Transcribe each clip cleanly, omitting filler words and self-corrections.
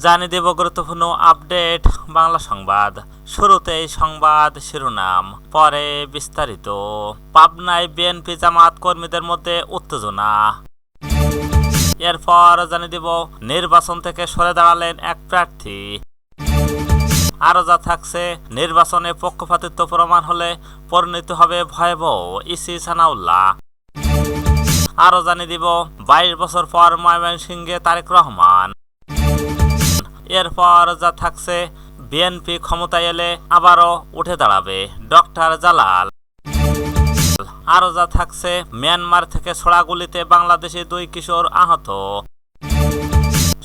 জানিয়ে দেব গুরুত্বপূর্ণ আপডেট বাংলা সংবাদ। শুরুতেই সংবাদ শিরোনাম, পরে বিস্তারিত। পাবনায় বিএনপি জামাত কর্মীদের মধ্যে উত্তেজনা। এরপর জানিয়ে দেব নির্বাচন থেকে সরে দাঁড়ালেন এক প্রার্থী। আরও যা থাকছে, নির্বাচনে পক্ষপাতিত্ব প্রমাণ হলে পরিণত হবে ভয়াবহ, ইসি সানাউল্লাহ। আরও জানিয়ে দিব 22 বছর পর ময়মনসিংহে তারেক রহমান। এরপর যা থাকছে, বিএনপি ক্ষমতায় এলে আবারও উঠে দাঁড়াবে ডক্টর জালাল। আরও যা থাকছে, মিয়ানমার থেকে ছোড়া গুলিতে বাংলাদেশি 2 কিশোর আহত।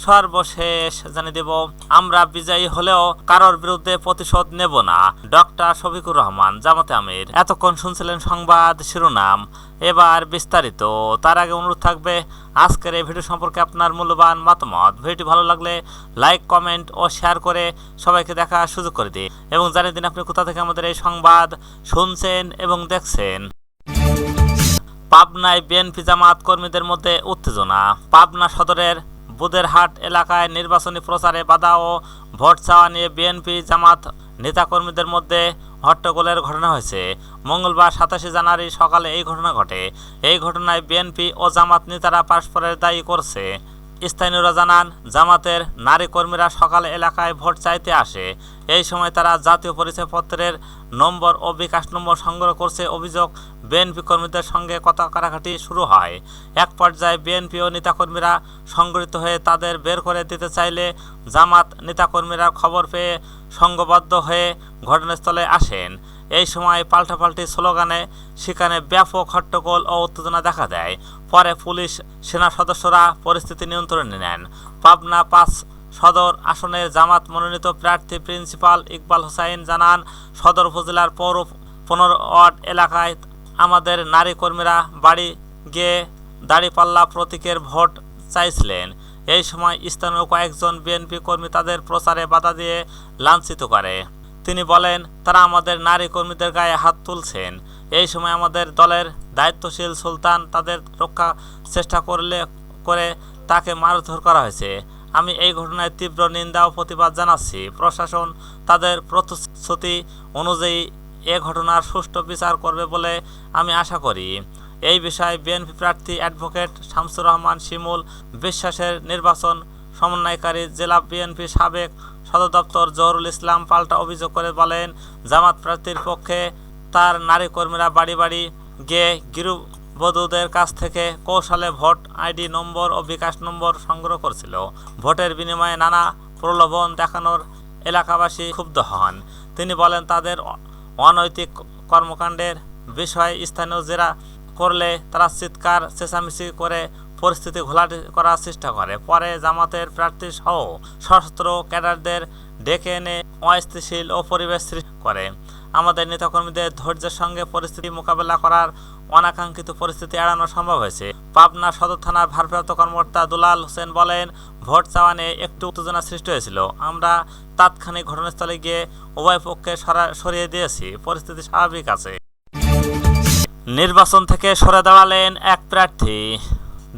সর্বশেষ জানিয়ে দেব, আমরা বিজয়ী হলেও কারোর বিরুদ্ধে প্রতিশোধ নেব না, ডক্টর শফিকুর রহমান, জামাতে আমির। এতক্ষণ শুনছিলেন সংবাদ শিরোনাম, এবার বিস্তারিত। তার আগে অনুরোধ থাকবে, আজকের এই ভিডিও সম্পর্কে আপনার মূল্যবান মতামত। ভিডিওটি ভালো লাগলে লাইক, কমেন্ট ও শেয়ার করে সবাইকে দেখার সুযোগ করে দিন এবং জানিয়ে দিন আপনি কোথা থেকে আমাদের এই সংবাদ শুনছেন এবং দেখছেন। পাবনায় বিএনপি জামাত কর্মীদের মধ্যে উত্তেজনা। পাবনা সদরের বুদেরহাট এলাকায় নির্বাচনী প্রচারে বাধা ও ভোট চাওয়া নিয়ে বিএনপি জামাত নেতাকর্মীদের মধ্যে হট্টগোলের ঘটনা হয়েছে। মঙ্গলবার 27 জানুয়ারি সকালে এই ঘটনা ঘটে। এই ঘটনায় বিএনপি ও জামাত নেতারা পরস্পরের দায়ী করছে। স্থানীয়রা জানান, জামাতের নারী কর্মীরা সকালে এলাকায় ভোট চাইতে আসে। এই সময় তারা জাতীয় পরিচয়পত্রের নম্বর ও বিকাশ নম্বর সংগ্রহ করছে। অভিযোগ, বিএনপি কর্মীদের সঙ্গে কথা কাটাকাটি শুরু হয়। এক পর্যায়ে বিএনপি ও নেতাকর্মীরা সংগঠিত হয়ে তাদের বের করে দিতে চাইলে জামাত নেতাকর্মীরা খবর পেয়ে সংঘবদ্ধ হয়ে ঘটনাস্থলে আসেন। এই সময় পাল্টাপাল্টি স্লোগানে সেখানে ব্যাপক হট্টগোল ও উত্তেজনা দেখা দেয়। পরে পুলিশ সেনা সদস্যরা পরিস্থিতি নিয়ন্ত্রণে নেন। পাবনা 5 সদর আসনের জামাত মনোনীত প্রার্থী প্রিন্সিপাল ইকবাল হোসাইন জানান, সদর উপজেলার পৌর 15 ওয়ার্ড এলাকায় আমাদের নারী কর্মীরা বাড়ি গিয়ে দাঁড়িপাল্লা প্রতীকের ভোট চাইছিলেন। এই সময় স্থানীয় কয়েকজন বিএনপি কর্মী তাদের প্রচারে বাধা দিয়ে লাঞ্ছিত করে। তিনি বলেন, তারা আমাদের নারী কর্মীদের গায়ে হাত তুলছেন। এই সময় আমাদের দলের দায়িত্বশীল সুলতান তাদের রক্ষা চেষ্টা করে তাকে মারধর করা হয়েছে। আমি এই ঘটনায় তীব্র নিন্দা ও প্রতিবাদ জানাচ্ছি। প্রশাসন তাদের প্রতিশ্রুতি অনুযায়ী এ ঘটনার সুষ্ঠু বিচার করবে বলে আমি আশা করি। এই বিষয়ে বিএনপি প্রার্থী অ্যাডভোকেট শামসুর রহমান শিমুল বিশ্বাসের নির্বাচন সমন্বয়কারী জেলা বিএনপি সাবেক সদর দপ্তর জহুরুল ইসলাম পাল্টা অভিযোগ করে বলেন, জামাত প্রার্থীর পক্ষে তার নারী কর্মীরা বাড়ি বাড়ি গিয়ে গৃহবধূদের কাছ থেকে কৌশলে ভোট আইডি নম্বর ও বিকাশ নম্বর সংগ্রহ করছিল। ভোটের বিনিময়ে নানা প্রলোভন দেখানোর এলাকাবাসী ক্ষুব্ধ হন। তিনি বলেন, তাদের অনৈতিক কর্মকাণ্ডের বিষয়ে স্থানীয় জেরা করলে তারা চিৎকার চেঁচামেচি করে পরিস্থিতি ঘোলাটে করার চেষ্টা করে। পরে জামাতের প্রার্থী সহ সশস্ত্র ক্যাডারদের ডেকে এনে অস্থিতিশীল ও পরিবেশ সৃষ্টি করে। আমাদের নেতাকর্মীদের ধৈর্যের সঙ্গে পরিস্থিতি মোকাবেলা করার অনাকাঙ্ক্ষিত পরিস্থিতি এড়ানো সম্ভব হয়েছে। পাবনা সদর থানার ভারপ্রাপ্ত কর্মকর্তা দুলাল হোসেন বলেন, ভোট চাওয়া নিয়ে একটু উত্তেজনা সৃষ্টি হয়েছিল। আমরা তাৎক্ষণিক ঘটনাস্থলে গিয়ে উভয় পক্ষে সরিয়ে দিয়েছি। পরিস্থিতি স্বাভাবিক আছে। নির্বাচন থেকে সরে দাঁড়ালেন এক প্রার্থী।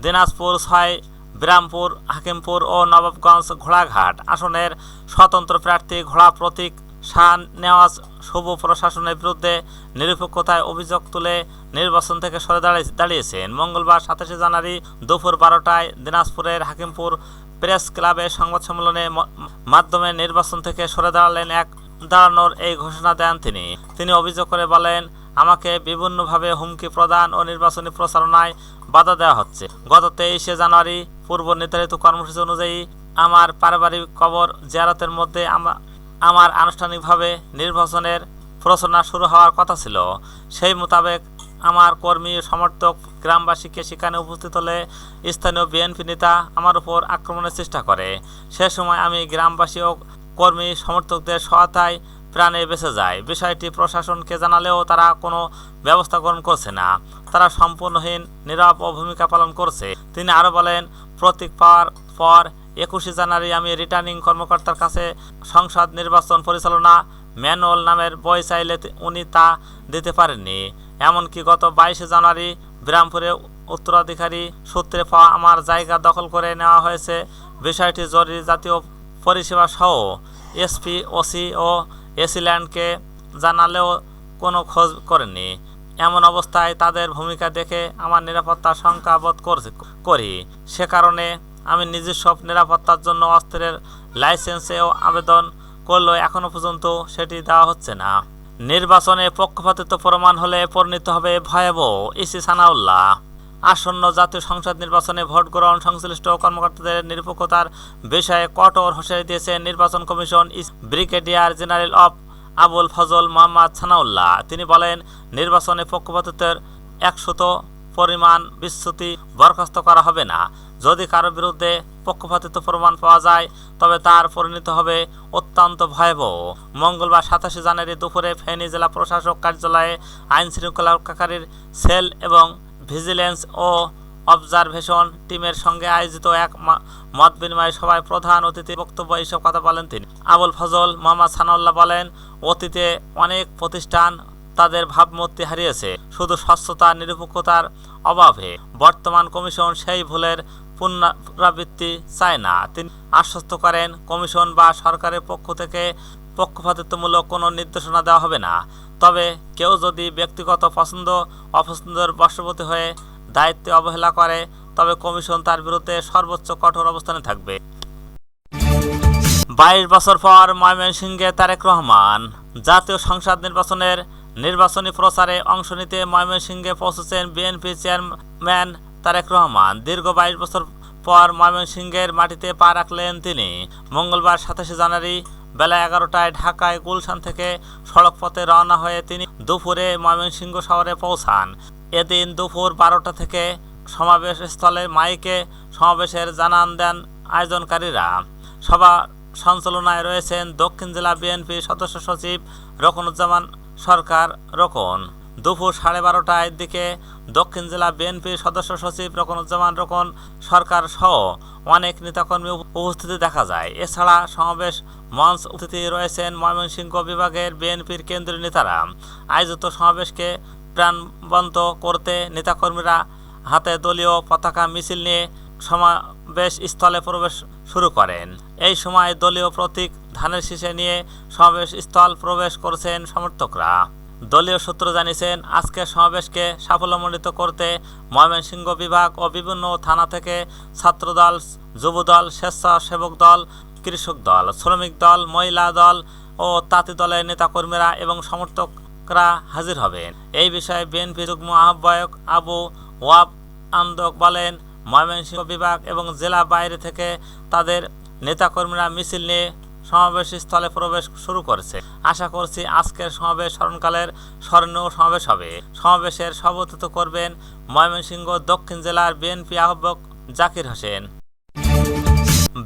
দিনাজপুর 6, বিরামপুর, হাকিমপুর ও নবাবগঞ্জ ঘোড়াঘাট আসনের স্বতন্ত্র প্রার্থী ঘোড়া প্রতীক শাহ নেওয়াজ শুভ প্রশাসনের বিরুদ্ধে নিরপেক্ষতায় অভিযোগ তুলে নির্বাচন থেকে সরে দাঁড়িয়েছেন। মঙ্গলবার 27 জানুয়ারি দুপুর 12টায় দিনাজপুরের হাকিমপুর প্রেস ক্লাবে সংবাদ সম্মেলনের মাধ্যমে নির্বাচন থেকে সরে দাঁড়ানোর এই ঘোষণা দেন তিনি অভিযোগ করে বলেন, আমাকে বিভিন্নভাবে হুমকি প্রদান ও নির্বাচনী প্রচারণায় বাধা দেওয়া হচ্ছে। গত 23 জানুয়ারি পূর্ব নির্ধারিত কর্মসূচি অনুযায়ী আমার পারিবারিক কবর জিয়ারতের মধ্যে আমার আনুষ্ঠানিকভাবে নির্বাচনের প্রচারণা শুরু হওয়ার কথা ছিল। সেই মোতাবেক আমার কর্মী সমর্থক গ্রামবাসীকে সেখানে উপস্থিত হলে স্থানীয় বিএনপি নেতা আমার উপর আক্রমণের চেষ্টা করে। সে সময় আমি গ্রামবাসী ও কর্মী সমর্থকদের সহায়তায় প্রাণে বেঁচে যায়। বিষয়টি প্রশাসনকে জানালেও তারা কোনো ব্যবস্থা গ্রহণ করছে না। তারা সম্পূর্ণহীন, নীরব ও ভূমিকা পালন করছে। তিনি আরও বলেন, প্রতীক পাওয়ার পর 21 জানুয়ারি আমি রিটার্নিং কর্মকর্তার কাছে সংসদ নির্বাচন পরিচালনা ম্যানুয়াল নামের বই চাইলে উনি তা দিতে পারেননি। এমনকি গত 22 জানুয়ারি বিরামপুরে উত্তরাধিকারী সূত্রে পাওয়া আমার জায়গা দখল করে নেওয়া হয়েছে। বিষয়টি জরুরি জাতীয় পরিষেবা সহ এসপি, ওসি ও এসিল্যান্ডকে জানালেও কোনো খোঁজ করেনি। এমন অবস্থায় তাদের ভূমিকা দেখে আমার নিরাপত্তার শঙ্কা বোধ করি। সে কারণে আমি নিজস্ব নিরাপত্তার জন্য অস্ত্রের লাইসেন্সেও আবেদন করলেও এখনও পর্যন্ত সেটি দেওয়া হচ্ছে না। নির্বাচনে পক্ষপাতিত্ব প্রমাণ হলে পরিণত হবে ভয়াবহ, ইসি সানাউল্লাহ। আসন্ন জাতীয় সংসদ নির্বাচনে ভোট গ্রহণ সংশ্লিষ্ট কর্মকর্তাদের নিরপেক্ষতার বিষয়ে কঠোর হুঁশিয়ারি দিয়েছেন নির্বাচন commission brigadier general of Abul Fazal Mohammad Sanaullah. তিনি বলেন, নির্বাচনে পক্ষপাতিত্বের 100 পরিমাণ বিচ্যুতি বরখাস্ত করা হবে না। যদি কারো বিরুদ্ধে পক্ষপাতিত্ব প্রমাণ পাওয়া যায় তবে তার পরিণত হবে অত্যন্ত ভয়াবহ। মঙ্গলবার 27 জানুয়ারি দুপুরে ফেনী জেলা প্রশাসক কার্যালয়ে আইন শৃঙ্খলা রক্ষাকারী সেল এবং ভিজিলেন্স ও অবজারভেশন টিমের সঙ্গে আয়োজিত এক মত বিনিময় সভায় প্রধান অতিথির বক্তব্য এইসব কথা বলেন তিনি। আবুল ফজল মোহাম্মদ সানাউল্লাহ বলেন, অতীতে অনেক প্রতিষ্ঠান তাদের ভাবমূর্তি হারিয়েছে শুধু স্বচ্ছতা নিরপেক্ষতার অভাবে। বর্তমান কমিশন সেই ভুলের পুনরাবৃত্তি চায় না। তিনি আশ্বস্ত করেন, কমিশন বা সরকারের পক্ষ থেকে পক্ষপাতিত্বমূলক কোনো নির্দেশনা দেওয়া হবে না। তবে কেউ যদি ব্যক্তিগত পছন্দ অপছন্দের বশবর্তী হয়ে দায়িত্বে অবহেলা করে তবে কমিশন তার বিরুদ্ধে সর্বোচ্চ কঠোর অবস্থানে থাকবে। 22 বছর পর ময়মনসিংহে তারেক রহমান। জাতীয় সংসদ নির্বাচনের নির্বাচনী প্রচারে অংশ নিতে ময়মনসিংহে পৌঁছেছেন বিএনপি চেয়ারম্যান তারেক রহমান। দীর্ঘ 22 বছর পর ময়মনসিংহের মাটিতে পা রাখলেন তিনি। মঙ্গলবার 27 জানুয়ারি বেলা 11টায় ঢাকায় গুলশান থেকে সড়ক পথে রওনা হয়ে তিনি দুপুরে ময়মনসিংহ শহরে পৌঁছান। এদিন দুপুর 12টা থেকে সমাবেশ স্থলে মাইকে সমাবেশের জানান দেন আয়োজনকারীরা। সভা সঞ্চালনায় রয়েছেন দক্ষিণ জেলা বিএনপি সদস্য সচিব রকনুজ্জামান সরকার রকন। দুপুর 12:30টার দিকে দক্ষিণ জেলা বিএনপির সদস্য সচিব রকনুজ্জামান রকন সরকার সহ অনেক নেতাকর্মী উপস্থিতি দেখা যায়। এছাড়া সমাবেশ মঞ্চ উপস্থিতি রয়েছেন ময়মনসিংহ বিভাগের বিএনপির কেন্দ্রীয় নেতারা। আয়োজিত সমাবেশকে প্রাণবন্ত করতে নেতাকর্মীরা হাতে দলীয় পতাকা মিছিল নিয়ে সমাবেশ স্থলে প্রবেশ শুরু করেন। এই সময় দলীয় প্রতীক ধানের শীষে নিয়ে সমাবেশ স্থল প্রবেশ করেছেন সমর্থকরা। দলীয় সূত্র জানিয়েছেন, আজকের সমাবেশকে সাফল্যমণ্ডিত করতে ময়মনসিংহ বিভাগ ও বিভিন্ন থানা থেকে ছাত্রদল, যুবদল, স্বেচ্ছাসেবক দল, কৃষক দল, শ্রমিক দল, মহিলা দল ও তাঁতি দলের নেতাকর্মীরা এবং সমর্থকরা হাজির হবেন। এই বিষয়ে বিএনপি যুগ্ম আহ্বায়ক আবু ওয়াব আন্দক বলেন, ময়মনসিংহ বিভাগ এবং জেলা বাইরে থেকে তাদের নেতাকর্মীরা মিছিল নিয়ে সমাবেশ স্থলে প্রবেশ শুরু করেছে। আশা করছি আজকের সমাবেশ স্মরণকালের স্মরণীয় সমাবেশ হবে। সমাবেশের সভাপতিত্ব করবেন ময়মনসিংহ দক্ষিণ জেলার বিএনপি আহ্বায়ক জাকির হোসেন।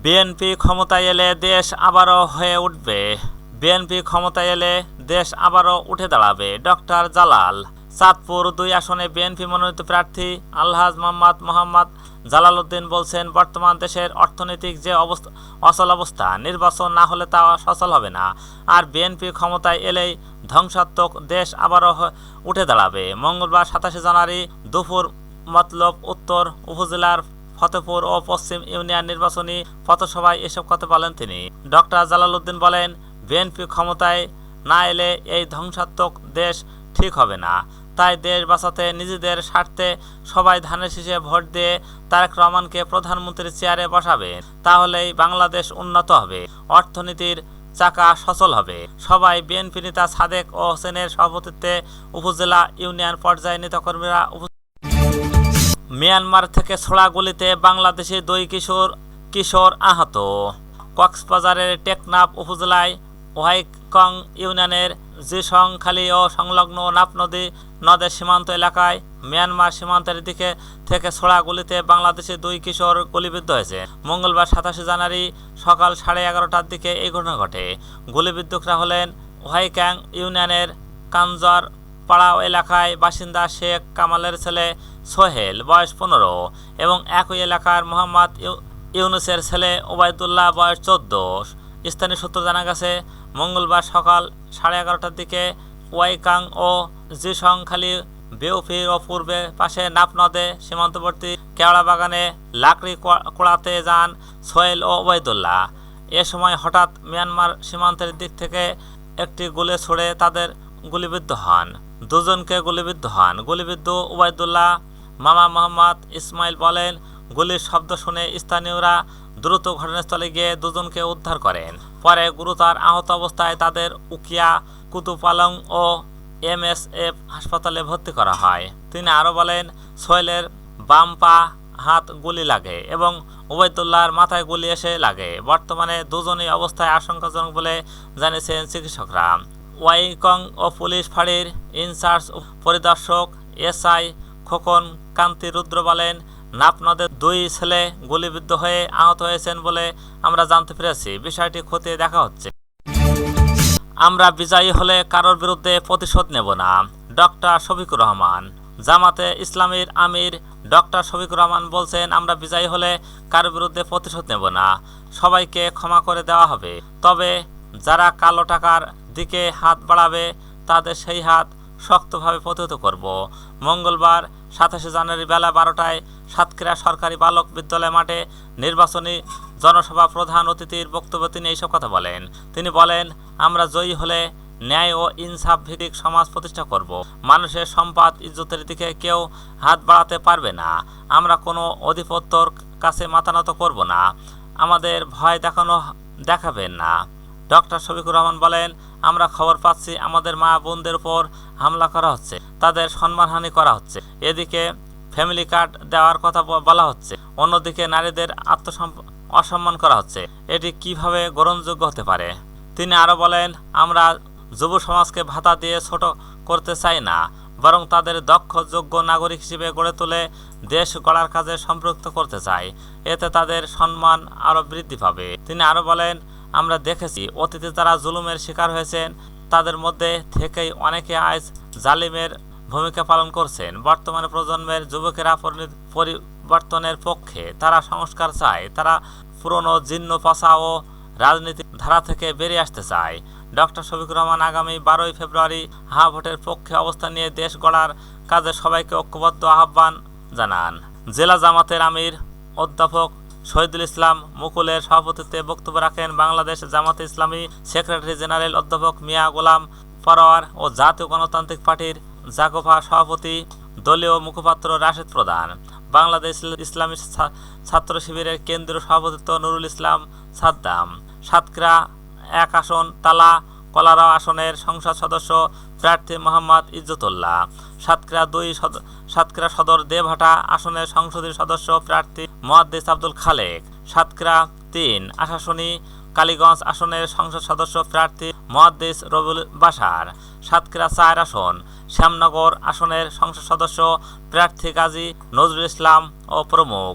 বিএনপি ক্ষমতায় এলে দেশ আবারও হয়ে উঠবে। বিএনপি ক্ষমতায় এলে দেশ আবারও উঠে দাঁড়াবে। ডক্টর জালাল। চাঁদপুর 2 আসনে বিএনপি মনোনীত প্রার্থী আলহাজ মোহাম্মদ জালাল উদ্দিন বলছেন, বর্তমান দেশের অর্থনৈতিক যে অচল অবস্থা, নির্বাচন না হলে তা সচল হবে না। আর বিএনপি ক্ষমতায় এলেই ধ্বংসাত্মক দেশ আবারও উঠে দাঁড়াবে। মঙ্গলবার 27 জানুয়ারি দুপুর মতলব উত্তর উপজেলার ফতেপুর ও পশ্চিম ইউনিয়ন নির্বাচনী পথসভায় এসব কথা বলেন তিনি। ডক্টর জালাল উদ্দিন বলেন, বিএনপি ক্ষমতায় না এলে এই ধ্বংসাত্মক দেশ ঠিক হবে না। তাই দেশ বাঁচাতে নিজেদের স্বার্থে সবাই ধানের শীষে ভোট দিয়ে তারেক রহমানকে প্রধানমন্ত্রীর চেয়ারে বসাবে। তাহলেই বাংলাদেশ উন্নত হবে, অর্থনীতির চাকা সচল হবে। সবাই বিএনপি নেতা সাদেক ও হোসেনের সভাপতিত্বে উপজেলা ইউনিয়ন পর্যায়ে নেতাকর্মীরা। মিয়ানমার থেকে ছোড়া গুলিতে বাংলাদেশি 2 কিশোর আহত। কক্সবাজারের টেকনাফ উপজেলায় ওয়াইকং ইউনিয়নের জিসংখালী ও সংলগ্ন নাফ নদের সীমান্ত এলাকায় মিয়ানমার সীমান্তের দিকে থেকে ছোড়া গুলিতে বাংলাদেশি 2 কিশোর গুলিবিদ্ধ হয়েছে। মঙ্গলবার 27 জানুয়ারি সকাল 11:30টার দিকে এই ঘটনা ঘটে। গুলিবিদ্ধরা হলেন ওয়াইকং ইউনিয়নের কাঞ্জর পাড়া এলাকায় বাসিন্দা শেখ কামালের ছেলে সোহেল বয়স 15 এবং একই এলাকার মোহাম্মদ ইউনুসের ছেলে ওবায়দুল্লাহ বয়স 14। স্থানীয় সূত্র জানা গেছে, মঙ্গলবার সকাল 11:30টার দিকে ওয়াইকাং ও জিসংখালী বেউফির ও পূর্বে পাশে নাফ নদে সীমান্তবর্তী কেওড়া বাগানে লাকড়ি কোড়াতে যান সোহেল ও ওবায়দুল্লাহ। এ সময় হঠাৎ মিয়ানমার সীমান্তের দিক থেকে একটি গুলি ছুড়ে তাদের গুলিবিদ্ধ হন। দুজনকে গুলিবিদ্ধ হন। গুলিবিদ্ধ ওবায়দুল্লাহ মামা মোহাম্মদ ইসমাইল বলেন, গুলির শব্দ শুনে স্থানীয়রা দ্রুত ঘটনাস্থলে গিয়ে দুজনকে উদ্ধার করেন। পরে গুরুতর আহত অবস্থায় তাদের উকিয়া, কুতুপালং ও এমএসএফ হাসপাতালে ভর্তি করা হয়। তিনি আরও বলেন, সোহেলের বাম পা হাত গুলি লাগে এবং ওবায়দুল্লাহর মাথায় গুলি এসে লাগে। বর্তমানে দুজনই অবস্থায় আশঙ্কাজনক বলে জানিয়েছেন চিকিৎসকরা। ওয়াইকং ও পুলিশ ফাঁড়ির ইনচার্জ পরিদর্শক এসআই খোকন কান্তি রুদ্র বলেন, নাপনদের দুই ছেলে গুলিবিদ্ধ হয়ে আহত হয়েছেন বলে আমরা জানতে পেরেছি। বিষয়টি খতিয়ে দেখা হচ্ছে। আমরা বিজয়ী হলে কারোর বিরুদ্ধে প্রতিশোধ নেব না। ডক্টর শফিকুর রহমান। জামাতে ইসলামীর আমির ডক্টর শফিকুর রহমান বলছেন, আমরা বিজয়ী হলে কারোর বিরুদ্ধে প্রতিশোধ নেব না, সবাইকে ক্ষমা করে দেওয়া হবে। তবে যারা কালো টাকার দিকে হাত বাড়াবে তাদের সেই হাত শক্তভাবে প্রতিহত করব। মঙ্গলবার 27 জানুয়ারি বেলা 12টায় সাতক্ষীরা সরকারি বালক বিদ্যালয় মাঠে নির্বাচনী জনসভা প্রধান অতিথির বক্তব্যে তিনি এইসব কথা বলেন। তিনি বলেন, আমরা জয়ী হলে ন্যায় ও ইনসাফ ভিত্তিক সমাজ প্রতিষ্ঠা করব। মানুষের সম্পদ ইজ্জতের দিকে কেউ হাত বাড়াতে পারবে না। আমরা কোনো অধিপত্যর কাছে মাথা নত করব না। আমাদের ভয় দেখাবেন না। ডক্টর শফিকুর রহমান বলেন, আমরা খবর পাচ্ছি আমাদের মা বোনদের উপর হামলা করা হচ্ছে, তাদের সম্মানহানি করা হচ্ছে। এদিকে ফ্যামিলি কার্ড দেওয়ার কথা বলা হচ্ছে, অন্যদিকে নারীদের অসম্মান করা হচ্ছে। এটি কিভাবে গ্রহণযোগ্য হতে পারে? তিনি আরও বলেন, আমরা যুব সমাজকে ভাতা দিয়ে ছোট করতে চাই না, বরং তাদের দক্ষ যোগ্য নাগরিক হিসেবে গড়ে তুলে দেশ গড়ার কাজে সম্পৃক্ত করতে চাই। এতে তাদের সম্মান আরও বৃদ্ধি পাবে। তিনি আরও বলেন, আমরা দেখেছি অতীতে যারা জুলুমের শিকার হয়েছেন তাদের মধ্যে থেকেই অনেকে আজ জালিমের ভূমিকা পালন করছেন। বর্তমানে প্রজন্মের যুবকেরা পরিবর্তনের পক্ষে, তারা সংস্কার চায়, তারা পুরনো জীর্ণ পচা ও রাজনীতির ধারা থেকে বেরিয়ে আসতে চায়। ডক্টর শফিকুর রহমান আগামী 12ই ফেব্রুয়ারি হা ভোটের পক্ষে অবস্থান নিয়ে দেশ গড়ার কাজে সবাইকে ঐক্যবদ্ধ আহ্বান জানান। জেলা জামাতের আমির অধ্যাপক শহীদুল ইসলাম মুকুলের সভাপতিত্বে বক্তব্য রাখেন বাংলাদেশ জামাতে ইসলামী সেক্রেটারি জেনারেল অধ্যাপক মিয়া গোলাম পরোয়ার ও জাতীয় গণতান্ত্রিক পার্টির জাগোফা সভাপতি দলীয় মুখপাত্র রাশেদ প্রধান। বাংলাদেশ ইসলামী ছাত্র শিবিরের কেন্দ্রীয় সভাপতিত্ব নুরুল ইসলাম সাদ্দাম। সাতক্ষীরা 1 আসন তালা কলারাও আসনের সংসদ সদস্য প্রার্থী মোহাম্মদ ইজ্জতুল্লাহ। সাতক্ষীরা সদর দেবহাটা আসনের সংসদীয় সদস্য প্রার্থী মুহাদ্দিস আব্দুল খালেক। সাতক্ষীরা 3 আশাশুনি কালীগঞ্জ আসনের সংসদ সদস্য প্রার্থী মুহাদ্দিস রবিউল বাশার। সাতক্ষীরা 4 আসন শ্যামনগর আসনের সংসদ সদস্য প্রার্থী গাজী নজরুল ইসলাম ও প্রমুখ।